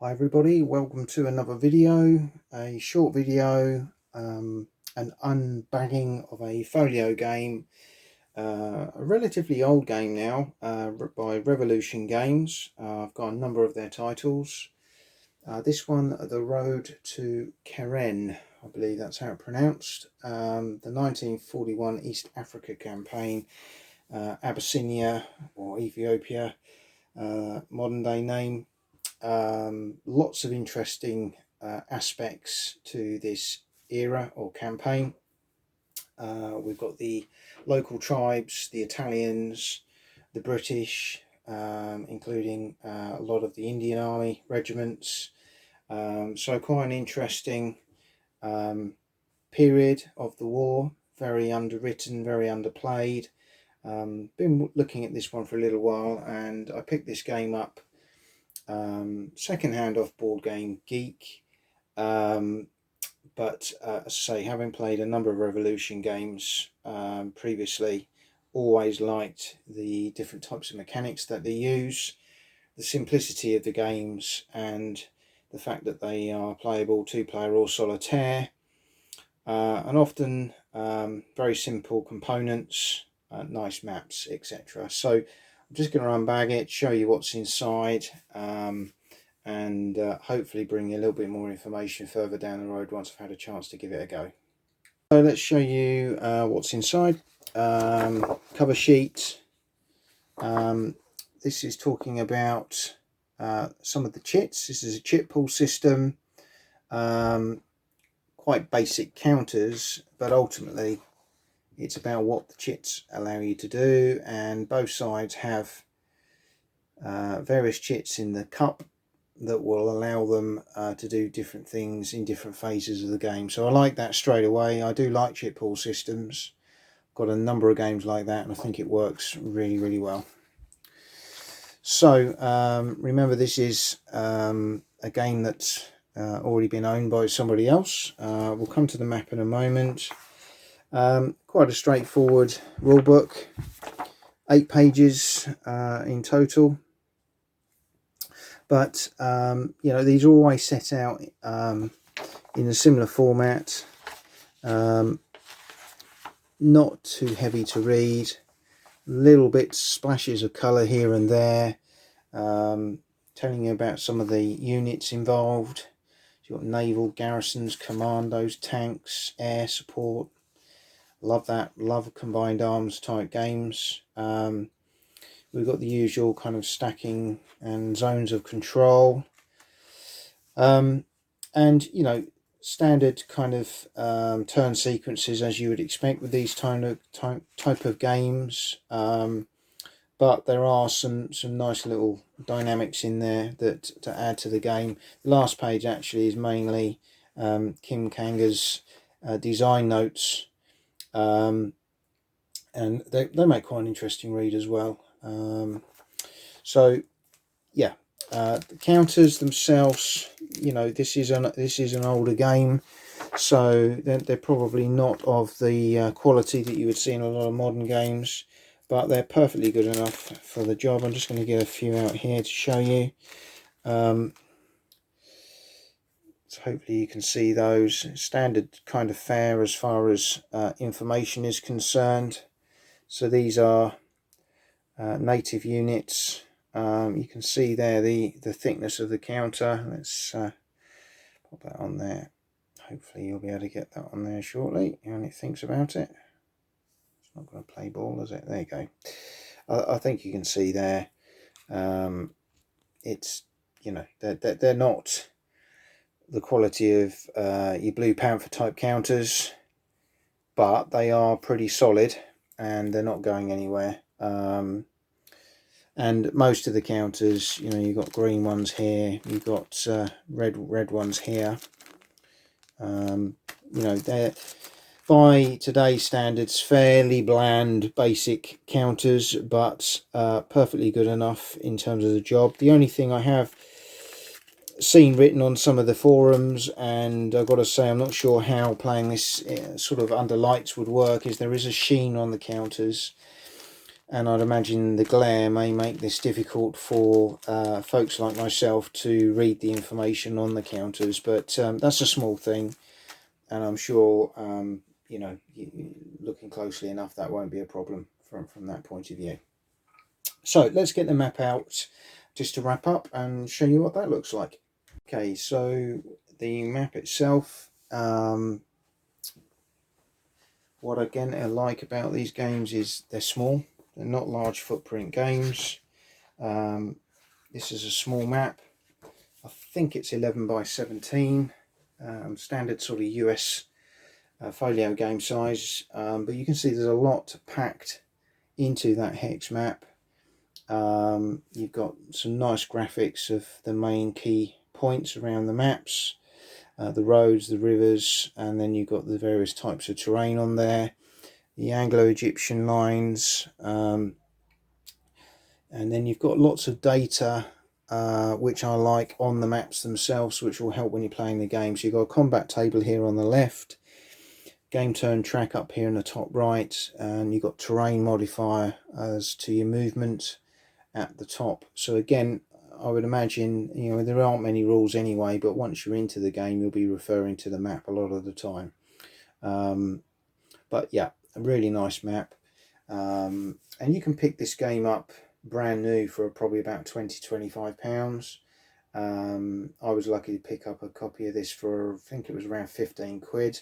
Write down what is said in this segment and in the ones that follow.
Hi everybody, welcome to another video, a short video, an unbagging of a folio game, a relatively old game now, by Revolution Games. I've got a number of their titles. This one, The Road to Cheren, I believe that's how it's pronounced. The 1941 East Africa campaign, Abyssinia or Ethiopia, modern day name. Lots of interesting aspects to this era or campaign. We've got the local tribes, the Italians, the British, including a lot of the Indian Army regiments. So quite an interesting period of the war, very underwritten, very underplayed. Been looking at this one for a little while, and I picked this game up second hand off Board Game Geek, but as I say, having played a number of Revolution games previously, always liked the different types of mechanics that they use, the simplicity of the games, and the fact that they are playable 2-player or solitaire, and often very simple components, nice maps, etc. So I'm just going to unbag it, show you what's inside, and hopefully bring you a little bit more information further down the road once I've had a chance to give it a go. So let's show you what's inside. Cover sheet. This is talking about some of the chits. This is a chit pool system. Quite basic counters, but ultimately it's about what the chits allow you to do, and both sides have various chits in the cup that will allow them to do different things in different phases of the game. So I like that straight away. I do like chit pool systems. Got a number of games like that, and I think it works really well. So remember, this is a game that's already been owned by somebody else. We'll come to the map in a moment. Quite a straightforward rule book, 8 pages in total, but you know, these are always set out in a similar format, not too heavy to read, little bits, splashes of colour here and there, telling you about some of the units involved. You've got naval garrisons, commandos, tanks, air support. Love that. Love combined arms type games. We've got the usual kind of stacking and zones of control, and you know, standard kind of turn sequences as you would expect with these type of games, but there are some nice little dynamics in there that to add to the game. The last page actually is mainly Kim Kanga's design notes, and they make quite an interesting read as well. So yeah, the counters themselves, you know, this is an older game, so they're probably not of the quality that you would see in a lot of modern games, but they're perfectly good enough for the job. I'm just going to get a few out here to show you. So hopefully you can see those. Standard kind of fare as far as information is concerned. So these are native units. You can see there the thickness of the counter. Let's put that on there. Hopefully you'll be able to get that on there shortly when it thinks about it. It's not going to play ball, is it? There you go. I think you can see there. It's, you know, they're not the quality of your Blue Panther type counters, but they are pretty solid and they're not going anywhere. And most of the counters, you know, you've got green ones here, you've got red ones here. You know, they're, by today's standards, fairly bland, basic counters, but perfectly good enough in terms of the job. The only thing I have seen written on some of the forums, and I've got to say I'm not sure how playing this sort of under lights would work, is there is a sheen on the counters. and I'd imagine the glare may make this difficult for folks like myself to read the information on the counters, but that's a small thing, and I'm sure you know, looking closely enough, that won't be a problem from that point of view. So let's get the map out just to wrap up and show you what that looks like. Okay, so the map itself, what again I like about these games is they're small. They're not large footprint games. This is a small map. I think it's 11 by 17, standard sort of US folio game size, but you can see there's a lot packed into that hex map. You've got some nice graphics of the main key points around the maps, the roads, the rivers, and then you've got the various types of terrain on there, the Anglo-Egyptian lines, and then you've got lots of data which I like on the maps themselves, which will help when you're playing the game. So you've got a combat table here on the left, game turn track up here in the top right, and you've got terrain modifier as to your movement at the top. So again, I would imagine, you know, there aren't many rules anyway, but once you're into the game, you'll be referring to the map a lot of the time. But yeah, a really nice map, and you can pick this game up brand new for probably about £20–25. I was lucky to pick up a copy of this for, I think it was around 15 quid,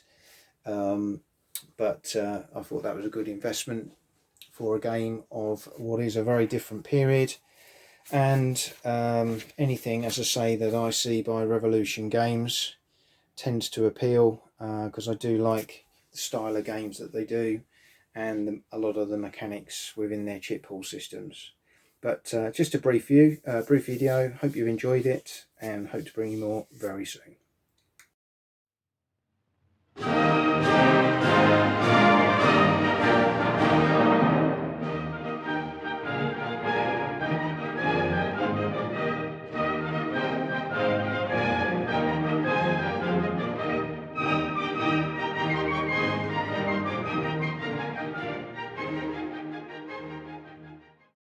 but I thought that was a good investment for a game of what is a very different period. And anything, as I say, that I see by Revolution Games tends to appeal, because I do like the style of games that they do, and a lot of the mechanics within their chip pool systems. But just a brief video. Hope you've enjoyed it, and hope to bring you more very soon.